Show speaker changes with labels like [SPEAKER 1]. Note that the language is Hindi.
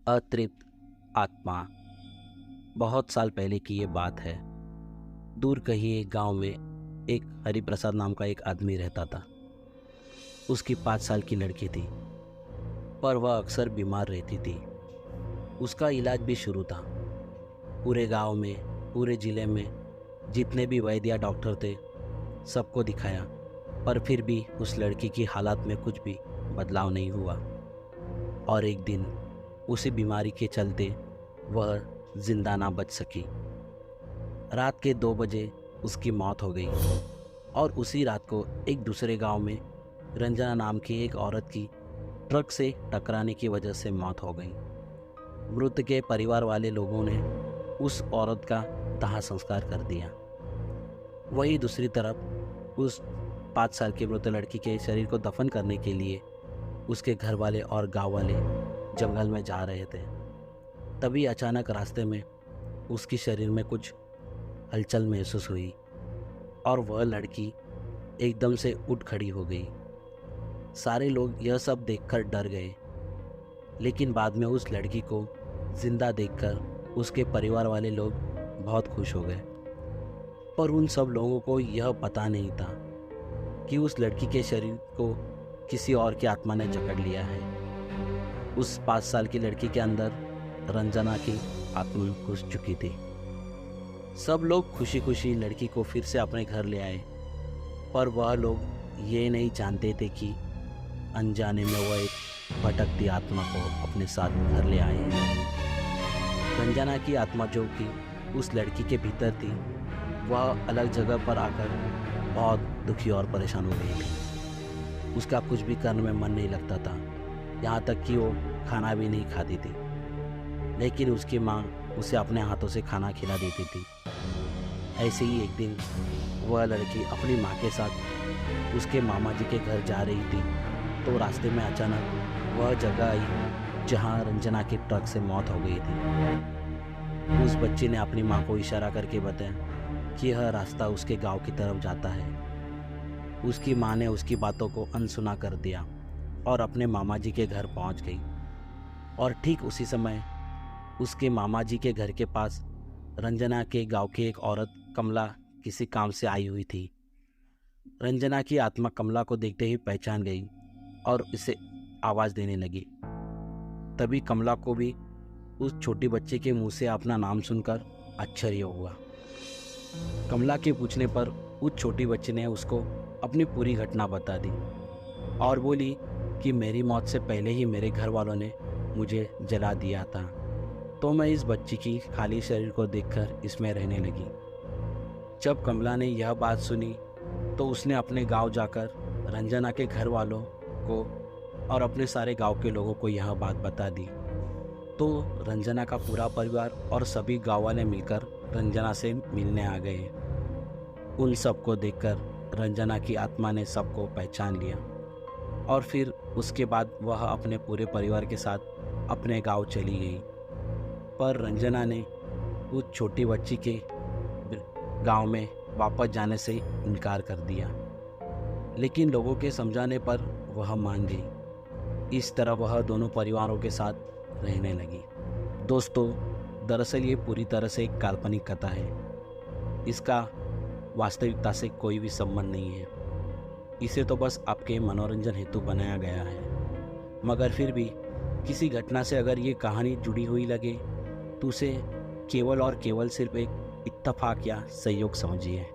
[SPEAKER 1] अतृप्त आत्मा। बहुत साल पहले की ये बात है। दूर कहीं एक गांव में एक हरिप्रसाद नाम का एक आदमी रहता था। उसकी 5 साल की लड़की थी, पर वह अक्सर बीमार रहती थी। उसका इलाज भी शुरू था। पूरे गांव में, पूरे ज़िले में जितने भी वैद्य या डॉक्टर थे, सबको दिखाया, पर फिर भी उस लड़की की हालत में कुछ भी बदलाव नहीं हुआ। और एक दिन उसी बीमारी के चलते वह जिंदा ना बच सकी। रात के 2 बजे उसकी मौत हो गई। और उसी रात को एक दूसरे गांव में रंजना नाम की एक औरत की ट्रक से टकराने की वजह से मौत हो गई। मृत के परिवार वाले लोगों ने उस औरत का दाह संस्कार कर दिया। वही दूसरी तरफ उस 5 साल की मृत लड़की के शरीर को दफन करने के लिए उसके घर वाले और गांव वाले जंगल में जा रहे थे। तभी अचानक रास्ते में उसकी शरीर में कुछ हलचल महसूस हुई और वह लड़की एकदम से उठ खड़ी हो गई। सारे लोग यह सब देखकर डर गए, लेकिन बाद में उस लड़की को जिंदा देखकर उसके परिवार वाले लोग बहुत खुश हो गए। पर उन सब लोगों को यह पता नहीं था कि उस लड़की के शरीर को किसी और की आत्मा ने जकड़ लिया है। उस 5 साल की लड़की के अंदर रंजना की आत्मा घुस चुकी थी। सब लोग खुशी खुशी लड़की को फिर से अपने घर ले आए, पर वह लोग ये नहीं जानते थे कि अनजाने में वह एक भटकती आत्मा को अपने साथ घर ले आए हैं। रंजना की आत्मा जो कि उस लड़की के भीतर थी, वह अलग जगह पर आकर बहुत दुखी और परेशान हो गई थी। उसका कुछ भी करने में मन नहीं लगता था, यहाँ तक कि वो खाना भी नहीं खाती थी। लेकिन उसकी माँ उसे अपने हाथों से खाना खिला देती थी। ऐसे ही एक दिन वह लड़की अपनी माँ के साथ उसके मामा जी के घर जा रही थी, तो रास्ते में अचानक वह जगह आई जहाँ रंजना की ट्रक से मौत हो गई थी। उस बच्ची ने अपनी माँ को इशारा करके बताया कि यह रास्ता उसके गांव की तरफ जाता है। उसकी माँ ने उसकी बातों को अनसुना कर दिया और अपने मामा जी के घर पहुंच गई। और ठीक उसी समय उसके मामा जी के घर के पास रंजना के गांव की एक औरत कमला किसी काम से आई हुई थी। रंजना की आत्मा कमला को देखते ही पहचान गई और इसे आवाज़ देने लगी। तभी कमला को भी उस छोटी बच्चे के मुंह से अपना नाम सुनकर आश्चर्य हुआ। कमला के पूछने पर उस छोटी बच्चे ने उसको अपनी पूरी घटना बता दी और बोली कि मेरी मौत से पहले ही मेरे घर वालों ने मुझे जला दिया था, तो मैं इस बच्ची की खाली शरीर को देखकर इसमें रहने लगी। जब कमला ने यह बात सुनी तो उसने अपने गांव जाकर रंजना के घर वालों को और अपने सारे गांव के लोगों को यह बात बता दी। तो रंजना का पूरा परिवार और सभी गांव वाले मिलकर रंजना से मिलने आ गए। उन सबको देखकर रंजना की आत्मा ने सबको पहचान लिया और फिर उसके बाद वह अपने पूरे परिवार के साथ अपने गांव चली गई। पर रंजना ने उस छोटी बच्ची के गांव में वापस जाने से इनकार कर दिया, लेकिन लोगों के समझाने पर वह मान गई। इस तरह वह दोनों परिवारों के साथ रहने लगी। दोस्तों, दरअसल ये पूरी तरह से एक काल्पनिक कथा है। इसका वास्तविकता से कोई भी संबंध नहीं है। इसे तो बस आपके मनोरंजन हेतु बनाया गया है। मगर फिर भी किसी घटना से अगर ये कहानी जुड़ी हुई लगे तो उसे केवल और केवल सिर्फ एक इत्तेफाक या संयोग समझिए।